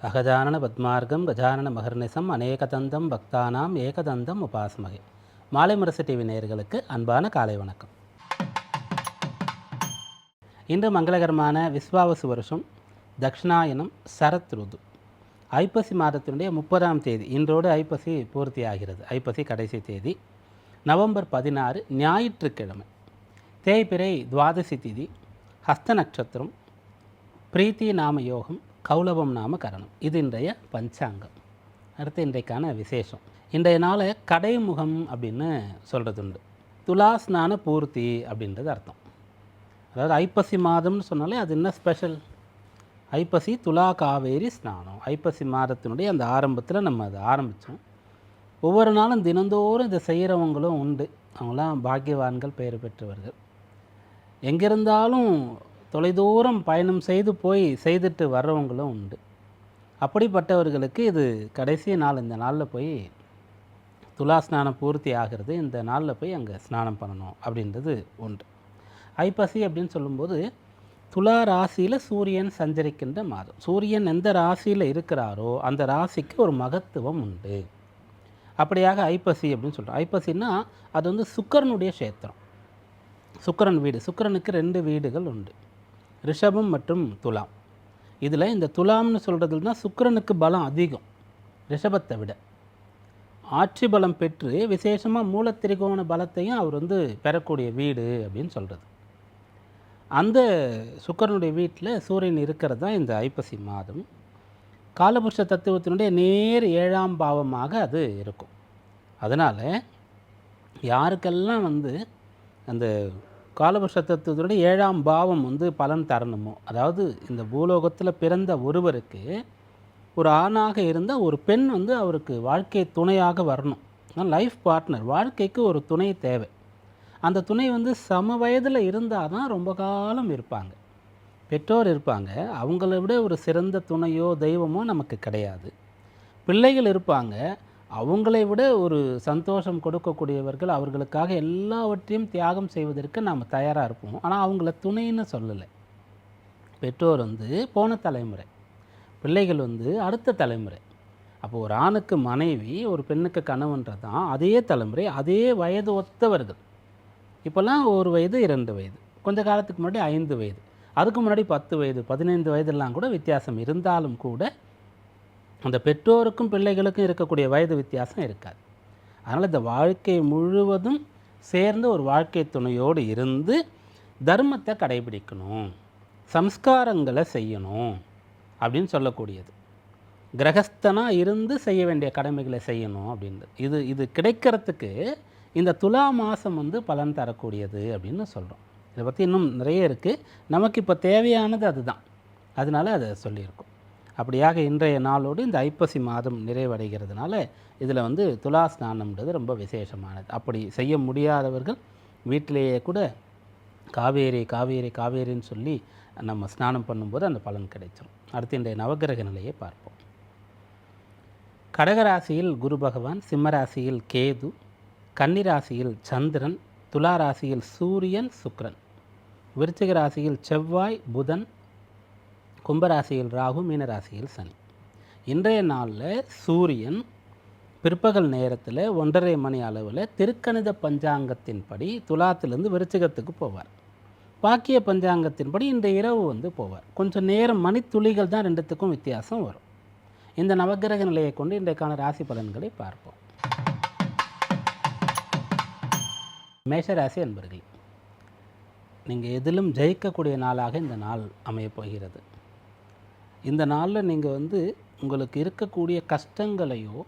அகஜானன பத்மார்க்கம் கஜானன மகர்நிசம் அநேகதந்தம் பக்தானாம் ஏகதந்தம் உபாஸ்மகே. மாலை முரசு டிவி நேயர்களுக்கு அன்பான காலை வணக்கம். இன்று மங்களகரமான விஸ்வாவசு வருஷம் தக்ஷணாயனம் சரத் ருது ஐப்பசி மாதத்தினுடைய 30ஆம் தேதி. இன்றோடு ஐப்பசி பூர்த்தி ஆகிறது. ஐப்பசி கடைசி தேதி நவம்பர் 16 ஞாயிற்றுக்கிழமை. தேய்பிறை துவாதசி திதி, ஹஸ்த நட்சத்திரம், பிரீத்தி நாம யோகம், கௌலவம் நாம கரணம். இது இன்றைய பஞ்சாங்கம். அடுத்து இன்றைக்கான விசேஷம். இன்றைய நாளை கடைமுகம் அப்படின்னு சொல்கிறது உண்டு. துலா ஸ்நான பூர்த்தி அப்படின்றது அர்த்தம். அதாவது ஐப்பசி மாதம்னு சொன்னாலே அது என்ன ஸ்பெஷல்? ஐப்பசி துலா காவேரி ஸ்நானம். ஐப்பசி மாதத்தினுடைய அந்த ஆரம்பத்தில் நம்ம அதை ஆரம்பித்தோம். ஒவ்வொரு நாளும் தினந்தோறும் இதை செய்கிறவங்களும் உண்டு. அவங்களாம் பாக்கியவான்கள், பெயர் பெற்றவர்கள். எங்கிருந்தாலும் தொலைதூரம் பயணம் செய்து போய் செய்துட்டு வர்றவங்களும் உண்டு. அப்படிப்பட்டவர்களுக்கு இது கடைசி நாள். இந்த நாளில் போய் துலா ஸ்நானம் பூர்த்தி ஆகிறது. இந்த நாளில் போய் அங்கே ஸ்நானம் பண்ணணும் அப்படின்றது உண்டு. ஐப்பசி அப்படின்னு சொல்லும்போது துலா ராசியில் சூரியன் சஞ்சரிக்கின்ற மாதம். சூரியன் எந்த ராசியில் இருக்கிறாரோ அந்த ராசிக்கு ஒரு மகத்துவம் உண்டு. அப்படியாக ஐப்பசி அப்படின்னு சொல்கிறோம். ஐப்பசின்னா அது வந்து சுக்கிரனுடைய க்ஷேத்திரம், சுக்கிரன் வீடு. சுக்கிரனுக்கு 2 வீடுகள் உண்டு, ரிஷபம் மற்றும் துலாம். இதில் இந்த துலாம்னு சொல்கிறதுனா சுக்கிரனுக்கு பலம் அதிகம் ரிஷபத்தை விட. ஆட்சி பலம் பெற்று விசேஷமாக மூலத்திரிகோண பலத்தையும் அவர் வந்து பெறக்கூடிய வீடு அப்படின்னு சொல்கிறது. அந்த சுக்கிரனுடைய வீட்டில் சூரியன் இருக்கிறது தான் இந்த ஐப்பசி மாதம். காலபுருஷ தத்துவத்தினுடைய நேர் 7ஆம் பாவமாக அது இருக்கும். அதனால் யாருக்கெல்லாம் வந்து அந்த காலபுருஷ தத்துவத்தினுடைய 7ஆம் பாவம் வந்து பலன் தரணுமோ, அதாவது இந்த பூலோகத்தில் பிறந்த ஒருவருக்கு ஒரு ஆணாக இருந்தால் ஒரு பெண் வந்து அவருக்கு வாழ்க்கை துணையாக வரணும். லைஃப் பார்ட்னர், வாழ்க்கைக்கு ஒரு துணை தேவை. அந்த துணை வந்து சம வயதில் இருந்தால் தான் ரொம்ப காலம் இருப்பாங்க. பெற்றோர் இருப்பாங்க, அவங்கள விட ஒரு சிறந்த துணையோ தெய்வமோ நமக்கு கிடையாது. பிள்ளைகள் இருப்பாங்க, அவங்களை விட ஒரு சந்தோஷம் கொடுக்கக்கூடியவர்கள். அவர்களுக்காக எல்லாவற்றையும் தியாகம் செய்வதற்கு நாம் தயாராக இருப்போம். ஆனால் அவங்கள துணைன்னு சொல்லலை. பெற்றோர் வந்து போன தலைமுறை, பிள்ளைகள் வந்து அடுத்த தலைமுறை. அப்போ ஒரு ஆணுக்கு மனைவி, ஒரு பெண்ணுக்கு கணவன்றது தான் அதே தலைமுறை, அதே வயது ஒத்தவர்கள். இப்போல்லாம் 1 வயது 2 வயது, கொஞ்ச காலத்துக்கு முன்னாடி 5 வயது, அதுக்கு முன்னாடி 10 வயது 15 வயதெல்லாம் கூட வித்தியாசம் இருந்தாலும் கூட அந்த பெற்றோருக்கும் பிள்ளைகளுக்கும் இருக்கக்கூடிய வயது வித்தியாசம் இருக்காது. அதனால் இந்த வாழ்க்கை முழுவதும் சேர்ந்து ஒரு வாழ்க்கை துணையோடு இருந்து தர்மத்தை கடைபிடிக்கணும், சம்ஸ்காரங்களை செய்யணும் அப்படின்னு சொல்லக்கூடியது. கிரகஸ்தனாக இருந்து செய்ய வேண்டிய கடமைகளை செய்யணும் அப்படின்றது. இது கிடைக்கிறதுக்கு இந்த துலா மாதம் வந்து பலன் தரக்கூடியது அப்படின்னு சொல்கிறோம். இதை பற்றி இன்னும் நிறைய இருக்குது. நமக்கு இப்போ தேவையானது அதுதான். அதனால அதை சொல்லியிருக்கோம். அப்படியாக இன்றைய நாளோடு இந்த ஐப்பசி மாதம் நிறைவடைகிறதுனால இதில் வந்து துலா ஸ்நானம்ன்றது ரொம்ப விசேஷமானது. அப்படி செய்ய முடியாதவர்கள் வீட்டிலேயே கூட காவேரி காவேரி காவேரின்னு சொல்லி நம்ம ஸ்நானம் பண்ணும்போது அந்த பலன் கிடைச்சிடும். அடுத்து இன்றைய நவகிரக நிலையை பார்ப்போம். கடகராசியில் குரு பகவான், சிம்மராசியில் கேது, கன்னிராசியில் சந்திரன், துலா ராசியில் சூரியன் சுக்கிரன், விருச்சிக ராசியில் செவ்வாய் புதன், கும்பராசியில் ராகு, மீனராசியில் சனி. இன்றைய நாளில் சூரியன் பிற்பகல் நேரத்தில் 1:30 மணி அளவில் திருக்கணித பஞ்சாங்கத்தின்படி துலாத்திலிருந்து விருச்சிகத்துக்கு போவார். பாக்கிய பஞ்சாங்கத்தின்படி இந்த இரவு வந்து போவார். கொஞ்சம் நேரம், மணித்துளிகள் தான் ரெண்டுத்துக்கும் வித்தியாசம் வரும். இந்த நவகிரக நிலையை கொண்டு இன்றைக்கான ராசி பலன்களை பார்ப்போம். மேஷராசி அன்பர்களே, நீங்கள் எதிலும் ஜெயிக்கக்கூடிய நாளாக இந்த நாள் அமையப்போகிறது. இந்த நாளில் நீங்கள் வந்து உங்களுக்கு இருக்கக்கூடிய கஷ்டங்களையோ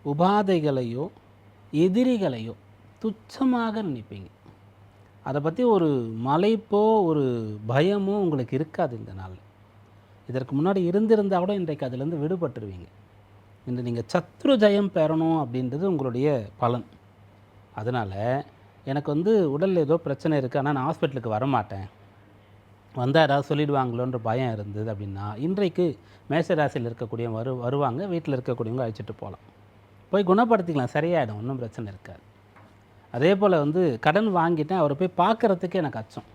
உபாதைகளையோ எதிரிகளையோ துச்சமாக நினைப்பீங்க. அதை பற்றி ஒரு மலைப்போ ஒரு பயமோ உங்களுக்கு இருக்காது இந்த நாளில். இதற்கு முன்னாடி இருந்திருந்தால் கூட இன்றைக்கு அதிலேருந்து விடுபட்டுருவீங்க. இன்று நீங்கள் சத்ரு ஜெயம் பெறணும் அப்படின்றது உங்களுடைய பலன். அதனால் எனக்கு வந்து உடலில் ஏதோ பிரச்சனை இருக்குது, ஆனால் நான் ஹாஸ்பிட்டலுக்கு வரமாட்டேன், வந்தால் யாராவது சொல்லிடுவாங்களோன்ற பயம் இருந்தது அப்படின்னா இன்றைக்கு மேஷராசியில் இருக்கக்கூடிய வருவாங்க. வீட்டில் இருக்கக்கூடியவங்க அழைச்சிட்டு போகலாம், போய் குணப்படுத்திக்கலாம், சரியாயிடும், ஒன்றும் பிரச்சனை இருக்காது. அதே போல் வந்து கடன் வாங்கிட்டேன், அவரை போய் பார்க்குறதுக்கு எனக்கு அச்சம்,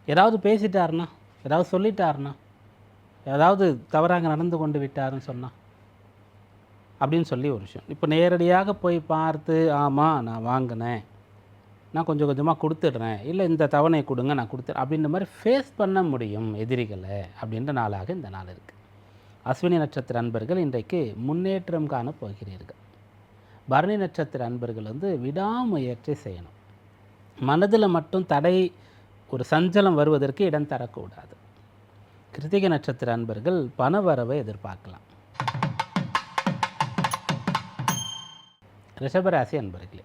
ஏதாவது பேசிட்டாருன்னா, ஏதாவது சொல்லிட்டாருன்னா, ஏதாவது தவறாக நடந்து கொண்டு விட்டாருன்னு சொன்னால் அப்படின்னு சொல்லி ஒரு விஷயம். இப்போ நேரடியாக போய் பார்த்து ஆமாம் நான் வாங்கினேன், நான் கொஞ்சம் கொஞ்சமாக கொடுத்துட்றேன், இல்லை இந்த தவணை கொடுங்க நான் கொடுத்துட்றேன் அப்படின்ற மாதிரி ஃபேஸ் பண்ண முடியும் எதிரிகளை அப்படின்ற நாளாக இந்த நாள் இருக்குது. அஸ்வினி நட்சத்திர அன்பர்கள் இன்றைக்கு முன்னேற்றம் காண போகிறீர்கள். பரணி நட்சத்திர அன்பர்கள் வந்து விடாமுயற்சி செய்யணும். மனதில் மட்டும் தடை, ஒரு சஞ்சலம் வருவதற்கு இடம் தரக்கூடாது. கிருத்திகை நட்சத்திர அன்பர்கள் பண வரவை எதிர்பார்க்கலாம். ரிஷபராசி அன்பர்களே,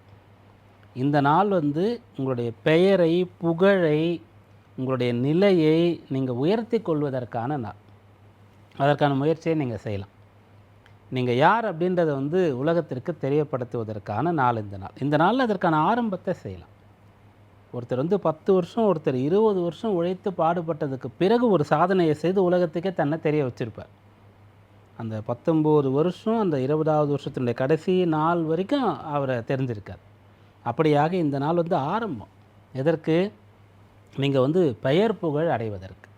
இந்த நாள் வந்து உங்களுடைய பெயரை, புகழை, உங்களுடைய நிலையை நீங்கள் உயர்த்தி கொள்வதற்கான நாள். அதற்கான முயற்சியை நீங்கள் செய்யலாம். நீங்கள் யார் அப்படின்றத வந்து உலகத்திற்கு தெரியப்படுத்துவதற்கான நாள் இந்த நாள். இந்த நாளில் அதற்கான ஆரம்பத்தை செய்யலாம். ஒருத்தர் வந்து 10 வருஷம், ஒருத்தர் 20 வருஷம் உழைத்து பாடுபட்டதுக்கு பிறகு ஒரு சாதனையை செய்து உலகத்துக்கே தன்னை தெரிய வச்சுருப்பார். அந்த 19 வருஷம், அந்த 20வது வருஷத்தினுடைய கடைசி நாள் வரைக்கும் அவரை தெரிஞ்சிருக்கார். அப்படியாக இந்த நாள் வந்து ஆரம்பம். எதற்கு? நீங்கள் வந்து பெயர் புகழ் அடைவதற்கு.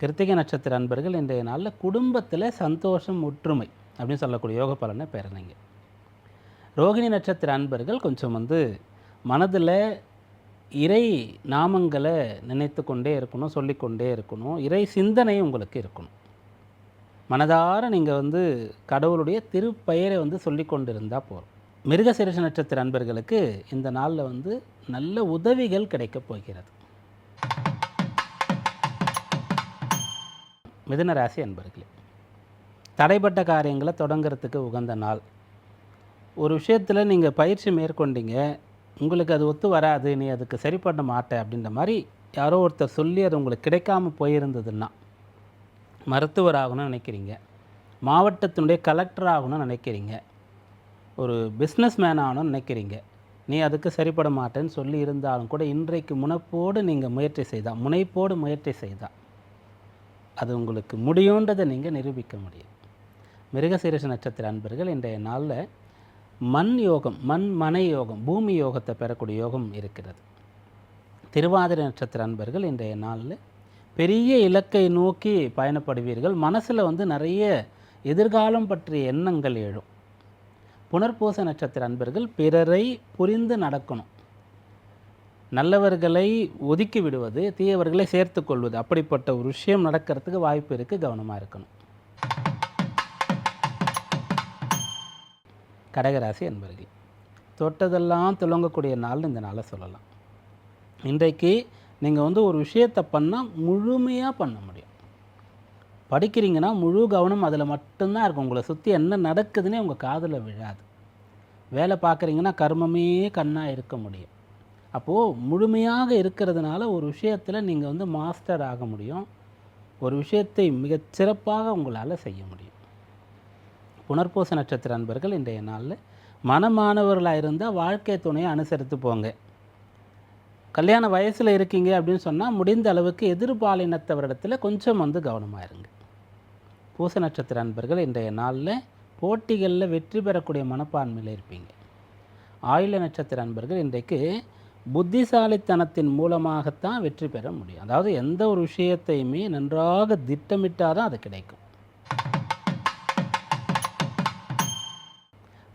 கிருத்திகை நட்சத்திர அன்பர்கள் இன்றைய நாளில் குடும்பத்தில் சந்தோஷம், ஒற்றுமை அப்படின்னு சொல்லக்கூடிய யோக பலனை பெறனீங்க. ரோகிணி நட்சத்திர அன்பர்கள் கொஞ்சம் வந்து மனதில் இறை நாமங்களை நினைத்து கொண்டே இருக்கணும், சொல்லிக்கொண்டே இருக்கணும். இறை சிந்தனை உங்களுக்கு இருக்கணும். மனதார நீங்கள் வந்து கடவுளுடைய திருப்பெயரை வந்து சொல்லி கொண்டு இருந்தால் போகிறோம். மிருகசீரிஷ நட்சத்திர அன்பர்களுக்கு இந்த நாளில் வந்து நல்ல உதவிகள் கிடைக்கப் போகிறது. மிதுன ராசி அன்பர்களே, தடைப்பட்ட காரியங்களை தொடங்கிறதுக்கு உகந்த நாள். ஒரு விஷயத்தில் நீங்கள் பயிற்சி மேற்கொண்டீங்க, உங்களுக்கு அது ஒத்து வராது, நீ அதுக்கு சரி பண்ண மாட்டே அப்படின்ற மாதிரி யாரோ ஒருத்தர் சொல்லி அது உங்களுக்கு கிடைக்காமல் போயிருந்ததுன்னா, மருத்துவர் ஆகணும்னு நினைக்கிறீங்க, மாவட்டத்தினுடைய கலெக்டர் ஆகணும்னு நினைக்கிறீங்க, ஒரு பிஸ்னஸ் மேன் ஆகணும்னு நினைக்கிறீங்க, நீ அதுக்கு சரிப்பட மாட்டேன்னு சொல்லி இருந்தாலும் கூட இன்றைக்கு முனைப்போடு நீங்கள் முயற்சி செய்தால் அது உங்களுக்கு முடியுன்றதை நீங்கள் நிரூபிக்க முடியும். மிருகசீரிஷ நட்சத்திர அன்பர்கள் இன்றைய நாளில் மண் யோகம், மனை யோகம், பூமி யோகத்தை பெறக்கூடிய யோகம் இருக்கிறது. திருவாதிரை நட்சத்திர அன்பர்கள் இன்றைய நாளில் பெரிய இலக்கை நோக்கி பயணப்படுவீர்கள். மனசில் வந்து நிறைய எதிர்காலம் பற்றிய எண்ணங்கள் எழும். புனர்பூச நட்சத்திர அன்பர்கள் பிறரை புரிந்து நடக்கணும். நல்லவர்களை ஒதுக்கி விடுவது, தீயவர்களை சேர்த்து கொள்வது, அப்படிப்பட்ட ஒரு விஷயம் நடக்கிறதுக்கு வாய்ப்பு இருக்குது. கவனமாக இருக்கணும். கடகராசி அன்பர்கள், தொட்டதெல்லாம் துலங்கக்கூடிய நாள்னு இந்த நாளை சொல்லலாம். இன்றைக்கு நீங்கள் வந்து ஒரு விஷயத்தை பண்ணால் முழுமையாக பண்ண முடியும். படிக்கிறீங்கன்னா முழு கவனம் அதில் மட்டும்தான் இருக்கும். உங்களை சுற்றி என்ன நடக்குதுன்னே உங்கள் காதில் விழாது. வேலை பார்க்குறீங்கன்னா கர்மமே கண்ணாக இருக்க முடியும். அப்போது முழுமையாக இருக்கிறதுனால ஒரு விஷயத்தில் நீங்கள் வந்து மாஸ்டர் ஆக முடியும். ஒரு விஷயத்தை மிகச்சிறப்பாக உங்களால் செய்ய முடியும். புனர்பூச நட்சத்திர அன்பர்கள் இன்றைய நாளில் மனமானவர்களாக இருந்தால் வாழ்க்கை துணையை அனுசரித்து போங்க. கல்யாண வயசில் இருக்கீங்க அப்படின்னு சொன்னால் முடிந்த அளவுக்கு எதிர்பாலினத்தவரிடத்தில் கொஞ்சம் வந்து கவனமாக இருங்க. பூச நட்சத்திர அன்பர்கள் இன்றைய நாளில் போட்டிகளில் வெற்றி பெறக்கூடிய மனப்பான்மையில் இருப்பீங்க. ஆயில நட்சத்திர அன்பர்கள் இன்றைக்கு புத்திசாலித்தனத்தின் மூலமாகத்தான் வெற்றி பெற முடியும். அதாவது எந்த ஒரு விஷயத்தையுமே நன்றாக திட்டமிட்டால் தான் அது கிடைக்கும்.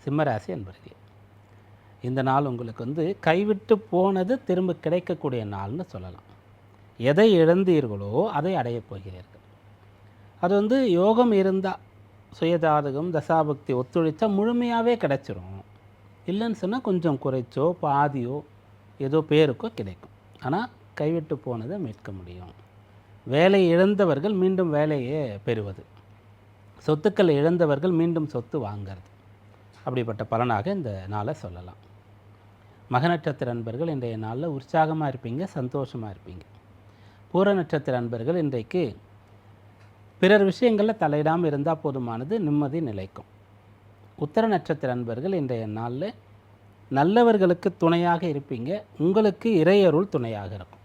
சிம்மராசி அன்பர்களே, இந்த நாள் உங்களுக்கு வந்து கைவிட்டு போனது திரும்ப கிடைக்கக்கூடிய நாள்னு சொல்லலாம். எதை இழந்தீர்களோ அதை அடையப் போகிறீர்கள். அது வந்து யோகம் இருந்தால், சுயஜாதகம் தசாபக்தி ஒத்துழைச்சா முழுமையாகவே கிடைச்சிரும். இல்லைன்னு சொன்னால் கொஞ்சம் குறைச்சோ பாதியோ ஏதோ பேருக்கோ கிடைக்கும். ஆனால் கைவிட்டு போனதை மீட்க முடியும். வேலை இழந்தவர்கள் மீண்டும் வேலையை பெறுவது, சொத்துக்களை இழந்தவர்கள் மீண்டும் சொத்து வாங்கிறது, அப்படிப்பட்ட பலனாக இந்த நாளை சொல்லலாம். மக நட்சத்திர அன்பர்கள் இன்றைய நாளில் உற்சாகமாக இருப்பீங்க, சந்தோஷமாக இருப்பீங்க. பூர நட்சத்திர அன்பர்கள் இன்றைக்கு பிறர் விஷயங்களில் தலையிடாமல் இருந்தால் போதுமானது, நிம்மதி நிலைக்கும். உத்தர நட்சத்திர அன்பர்கள் இன்றைய நாளில் நல்லவர்களுக்கு துணையாக இருப்பீங்க. உங்களுக்கு இறையருள் துணையாக இருக்கும்.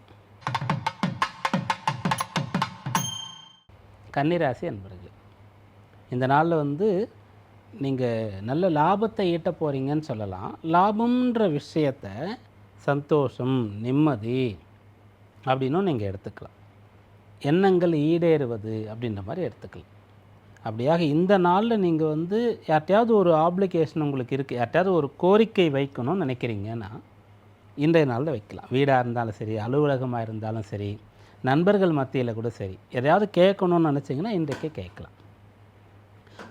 கன்னிராசி அன்பர்கள், இந்த நாளில் வந்து நீங்கள் நல்ல லாபத்தை ஈட்ட போகிறீங்கன்னு சொல்லலாம். லாபம்ன்ற விஷயத்தை சந்தோஷம், நிம்மதி அப்படின்னும் நீங்கள் எடுத்துக்கலாம். எண்ணங்கள் ஈடேறுவது அப்படின்ற மாதிரி எடுத்துக்கலாம். அப்படியாக இந்த நாளில் நீங்கள் வந்து யார்கிட்டையாவது ஒரு ஆப்ளிகேஷன் உங்களுக்கு இருக்குது, யார்கிட்டையாவது ஒரு கோரிக்கை வைக்கணும்னு நினைக்கிறீங்கன்னா இன்றைய நாளில் வைக்கலாம். வீடாக இருந்தாலும் சரி, அலுவலகமாக இருந்தாலும் சரி, நண்பர்கள் மத்தியில் கூட சரி, எதையாவது கேட்கணும்னு நினச்சிங்கன்னா இன்றைக்கே கேட்கலாம்.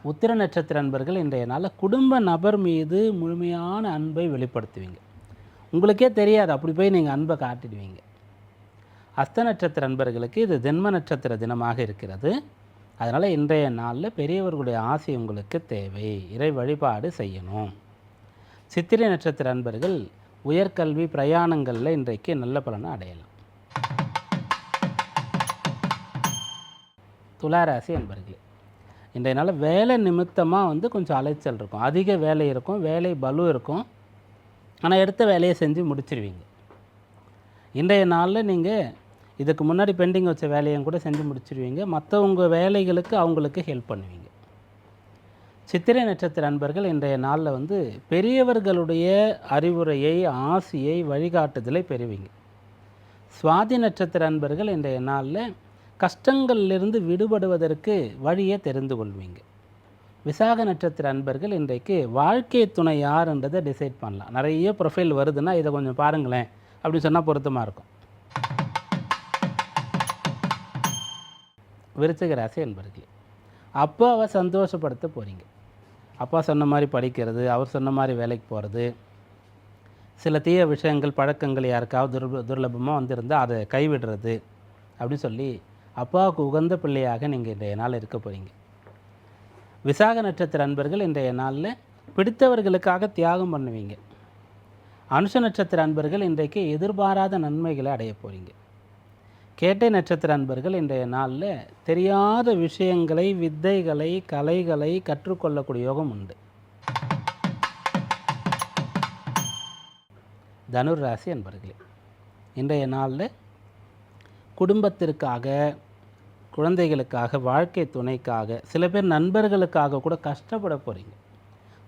உத்திர நட்சத்திர அன்பர்கள் இன்றைய நாளில் குடும்ப நபர் மீது முழுமையான அன்பை வெளிப்படுத்துவீங்க. உங்களுக்கே தெரியாது, அப்படி போய் நீங்கள் அன்பை காட்டிடுவீங்க. அஸ்த நட்சத்திர அன்பர்களுக்கு இது ஜென்ம நட்சத்திர தினமாக இருக்கிறது. அதனால் இன்றைய நாளில் பெரியவர்களுடைய ஆசை உங்களுக்கு தேவை, இறை வழிபாடு செய்யணும். சித்திரை நட்சத்திர அன்பர்கள் உயர்கல்வி பிரயாணங்களில் இன்றைக்கு நல்ல பலனை அடையலாம். துளாராசி அன்பர்களே, இன்றைய நாள் வேலை நிமித்தமாக வந்து கொஞ்சம் அலைச்சல் இருக்கும், அதிக வேலை இருக்கும், வேலை பலு இருக்கும். ஆனால் எடுத்த வேலையை செஞ்சு முடிச்சிருவீங்க. இன்றைய நாளில் நீங்கள் இதுக்கு முன்னாடி பெண்டிங் வச்ச வேலையும் கூட செஞ்சு முடிச்சிருவீங்க. மற்றவங்க வேலைகளுக்கு அவங்களுக்கு ஹெல்ப் பண்ணுவீங்க. சித்திரை நட்சத்திர அன்பர்கள் இன்றைய நாளில் வந்து பெரியவர்களுடைய அறிவுரையை, ஆசியை, வழிகாட்டுதலை பெறுவீங்க. சுவாதி நட்சத்திர அன்பர்கள் இன்றைய நாளில் கஷ்டங்களிலிருந்து விடுபடுவதற்கு வழியை தெரிந்து கொள்வீங்க. விசாக நட்சத்திர அன்பர்கள் இன்றைக்கு வாழ்க்கை துணை யாருன்றதை டிசைட் பண்ணலாம். நிறைய ப்ரொஃபைல் வருதுன்னா இதை கொஞ்சம் பாருங்களேன் அப்படின்னு சொன்னால் பொருத்தமாக இருக்கும். விருச்சிக ராசி அன்பர்களே, அப்பாவை சந்தோஷப்படுத்த போகிறீங்க. அப்பா சொன்ன மாதிரி படிக்கிறது, அவர் சொன்ன மாதிரி வேலைக்கு போகிறது, சில தீய விஷயங்கள் பழக்கங்கள் யாருக்காவது துர்லபமாக வந்திருந்தால் அதை கைவிடுறது அப்படின்னு சொல்லி அப்பாவுக்கு உகந்த பிள்ளையாக நீங்கள் இன்றைய நாள் இருக்க போகிறீங்க. விசாக நட்சத்திர அன்பர்கள் இன்றைய நாளில் பிடித்தவர்களுக்காக தியாகம் பண்ணுவீங்க. அனுஷ நட்சத்திர அன்பர்கள் இன்றைக்கு எதிர்பாராத நன்மைகளை அடைய போகிறீங்க. கேட்டை நட்சத்திர அன்பர்கள் இன்றைய நாளில் தெரியாத விஷயங்களை, வித்தைகளை, கலைகளை கற்றுக்கொள்ளக்கூடிய யோகம் உண்டு. தனுர் ராசி அன்பர்களே, இன்றைய நாளில் குடும்பத்திற்காக, குழந்தைகளுக்காக, வாழ்க்கை துணைக்காக, சில பேர் நண்பர்களுக்காக கூட கஷ்டப்பட போகிறீங்க.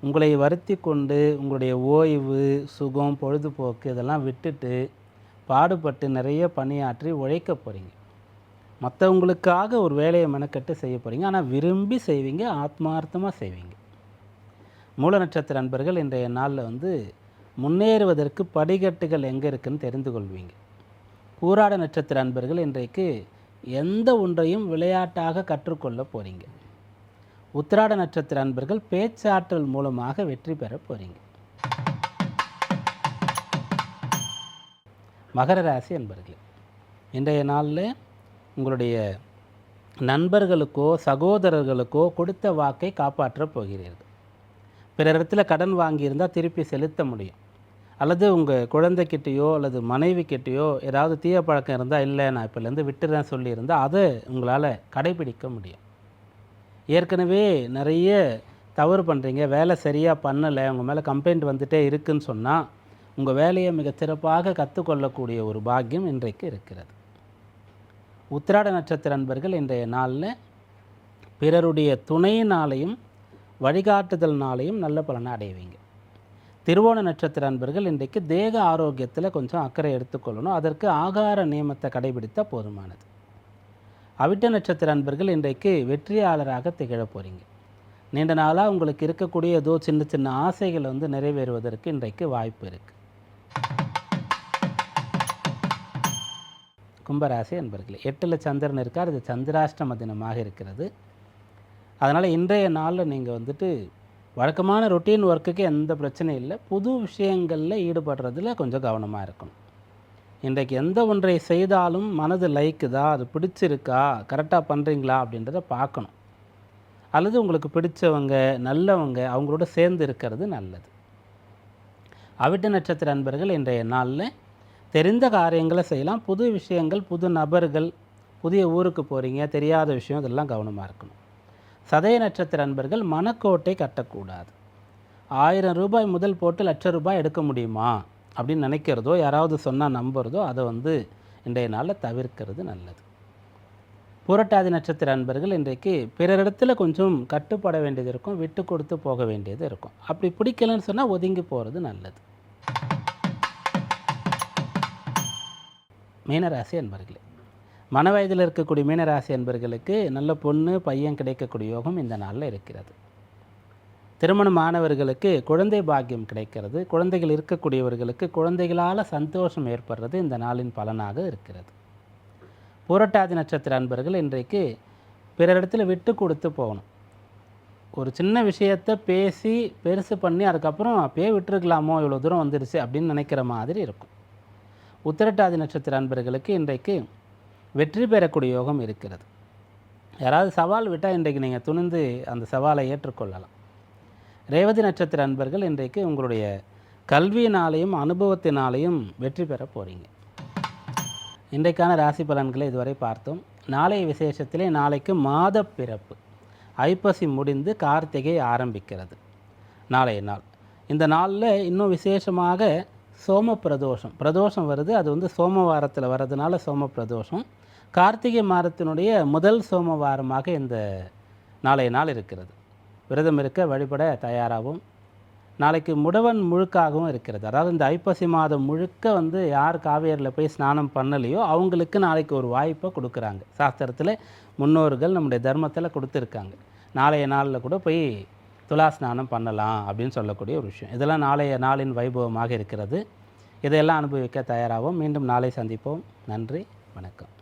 உங்களை வருத்தி கொண்டு உங்களுடைய ஓய்வு, சுகம், பொழுதுபோக்கு இதெல்லாம் விட்டுட்டு பாடுபட்டு நிறைய பணியாற்றி உழைக்க போகிறீங்க. மற்றவங்களுக்காக ஒரு வேலையை மெனக்கட்டு செய்ய போகிறீங்க. ஆனால் விரும்பி செய்வீங்க, ஆத்மார்த்தமாக செய்வீங்க. மூல நட்சத்திர அன்பர்கள் இன்றைய நாளில் வந்து முன்னேறுவதற்கு படிக்கட்டுகள் எங்கே இருக்குதுன்னு தெரிந்து கொள்வீங்க. பூராட நட்சத்திர அன்பர்கள் இன்றைக்கு எந்த ஒன்றையும் விளையாட்டாக கற்றுக்கொள்ள போகிறீங்க. உத்திராட நட்சத்திர அன்பர்கள் பேச்சாற்றல் மூலமாக வெற்றி பெற போகிறீங்க. மகர ராசி அன்பர்களே, இன்றைய நாளில் உங்களுடைய நண்பர்களுக்கோ சகோதரர்களுக்கோ கொடுத்த வாக்கை காப்பாற்றப் போகிறீர்கள். பிறரிடத்துல கடன் வாங்கியிருந்தால் திருப்பி செலுத்த முடியும். அல்லது உங்கள் குழந்தைக்கிட்டேயோ அல்லது மனைவிக்கிட்டேயோ ஏதாவது தீய பழக்கம் இருந்தால், இல்லை நான் இப்போலேருந்து விட்டுறேன் சொல்லியிருந்தால் அதை உங்களால் கடைபிடிக்க முடியும். ஏற்கனவே நிறைய தவறு பண்ணுறீங்க, வேலை சரியாக பண்ணலை, உங்கள் மேலே கம்ப்ளைண்ட் வந்துகிட்டே இருக்குதுன்னு சொன்னால் உங்கள் வேலையை மிகச்சிறப்பாக கற்றுக்கொள்ளக்கூடிய ஒரு பாக்கியம் இன்றைக்கு இருக்கிறது. உத்திராட நட்சத்திர அன்பர்கள் இன்றைய நாளில் பிறருடைய துணையினாலையும் வழிகாட்டுதல்னாலையும் நல்ல பலனை அடைவீங்க. திருவோண நட்சத்திர அன்பர்கள் இன்றைக்கு தேக ஆரோக்கியத்தில் கொஞ்சம் அக்கறை எடுத்துக்கொள்ளணும். அதற்கு ஆகார நியமத்தை கடைபிடித்தால் போதுமானது. அவிட்ட நட்சத்திர அன்பர்கள் இன்றைக்கு வெற்றியாளராக திகழ போகிறீங்க. நீண்ட நாளாக உங்களுக்கு இருக்கக்கூடிய ஏதோ சின்ன சின்ன ஆசைகள் வந்து நிறைவேறுவதற்கு இன்றைக்கு வாய்ப்பு இருக்குது. கும்பராசி அன்பர்களே, 8ல் சந்திரன் இருக்கார். இது சந்திராஷ்டம தினமாக இருக்கிறது. அதனால் இன்றைய நாளில் நீங்கள் வந்துட்டு வழக்கமான ரொட்டீன் ஒர்க்குக்கு எந்த பிரச்சனையும் இல்லை. புது விஷயங்களில் ஈடுபடுறதுல கொஞ்சம் கவனமாக இருக்கணும். இன்றைக்கு எந்த ஒன்றை செய்தாலும் மனது லைக்குதா, அது பிடிச்சிருக்கா, கரெக்டாக பண்ணுறீங்களா அப்படின்றத பார்க்கணும். அல்லது உங்களுக்கு பிடிச்சவங்க, நல்லவங்க, அவங்களோட சேர்ந்து இருக்கிறது நல்லது. அவிட்ட நட்சத்திர அன்பர்கள் இன்றைய நாளில் தெரிந்த காரியங்களை செய்யலாம். புது விஷயங்கள், புது நபர்கள், புதிய ஊருக்கு போகிறீங்க, தெரியாத விஷயம், இதெல்லாம் கவனமாக இருக்கணும். சதய நட்சத்திர அன்பர்கள் மனக்கோட்டை கட்டக்கூடாது. 1000 ரூபாய் முதல் போட்டு ₹1,00,000 எடுக்க முடியுமா அப்படின்னு நினைக்கிறதோ, யாராவது சொன்னால் நம்புறதோ, அதை வந்து இன்றைய நாளில் தவிர்க்கிறது நல்லது. புரட்டாதி நட்சத்திர அன்பர்கள் இன்றைக்கு பிறரிடத்தில் கொஞ்சம் கட்டுப்பட வேண்டியது இருக்கும், விட்டு கொடுத்து போக வேண்டியது இருக்கும். அப்படி பிடிக்கலன்னு சொன்னால் ஒதுங்கி போகிறது நல்லது. மீனராசி அன்பர்களே, மன வயதில் இருக்கக்கூடிய மீனராசி அன்பர்களுக்கு நல்ல பொண்ணு பையன் கிடைக்கக்கூடிய யோகம் இந்த நாளில் இருக்கிறது. திருமணமானவர்களுக்கு குழந்தை பாக்கியம் கிடைக்கிறது. குழந்தைகள் இருக்கக்கூடியவர்களுக்கு குழந்தைகளால் சந்தோஷம் ஏற்படுறது இந்த நாளின் பலனாக இருக்கிறது. பூரட்டாதி நட்சத்திர அன்பர்கள் இன்றைக்கு பிறரிடத்தில் விட்டு கொடுத்து போகணும். ஒரு சின்ன விஷயத்தை பேசி பெருசு பண்ணி அதுக்கப்புறம் அப்பயே விட்டுருக்கலாமோ, இவ்வளோ தூரம் வந்துருச்சு அப்படின்னு நினைக்கிற மாதிரி இருக்கும். உத்திரட்டாதி நட்சத்திர அன்பர்களுக்கு இன்றைக்கு வெற்றி பெறக்கூடிய யோகம் இருக்கிறது. யாராவது சவால் விட்டால் இன்றைக்கு நீங்கள் துணிந்து அந்த சவாலை ஏற்றுக்கொள்ளலாம். ரேவதி நட்சத்திர அன்பர்கள் இன்றைக்கு உங்களுடைய கல்வியினாலேயும் அனுபவத்தினாலேயும் வெற்றி பெற போகிறீங்க. இன்றைக்கான ராசி பலன்களை இதுவரை பார்த்தோம். நாளைய விசேஷத்திலே நாளைக்கு மாத பிறப்பு, ஐப்பசி முடிந்து கார்த்திகை ஆரம்பிக்கிறது நாளைய நாள். இந்த நாளில் இன்னும் விசேஷமாக சோம பிரதோஷம் வருது. அது சோமவாரத்தில் வர்றதுனால சோம பிரதோஷம். கார்த்திகை மாதத்தினுடைய முதல் சோமவாரமாக இந்த நாளைய நாள் இருக்கிறது. விரதம் இருக்க வழிபட தயாராகவும், நாளைக்கு முடவன் முழுக்காகவும் இருக்கிறது. அதாவது இந்த ஐப்பசி மாதம் முழுக்க யார் காவேரியில் போய் ஸ்நானம் பண்ணலையோ அவங்களுக்கு நாளைக்கு ஒரு வாய்ப்பை கொடுக்குறாங்க. சாஸ்திரத்தில் முன்னோர்கள் நம்முடைய தர்மத்தில் கொடுத்துருக்காங்க. நாளைய நாளில் கூட போய் துலா ஸ்நானம் பண்ணலாம் அப்படின்னு சொல்லக்கூடிய ஒரு விஷயம். இதெல்லாம் நாளைய நாளின் வைபவமாக இருக்கிறது. இதையெல்லாம் அனுபவிக்க தயாராகவும். மீண்டும் நாளை சந்திப்போம். நன்றி, வணக்கம்.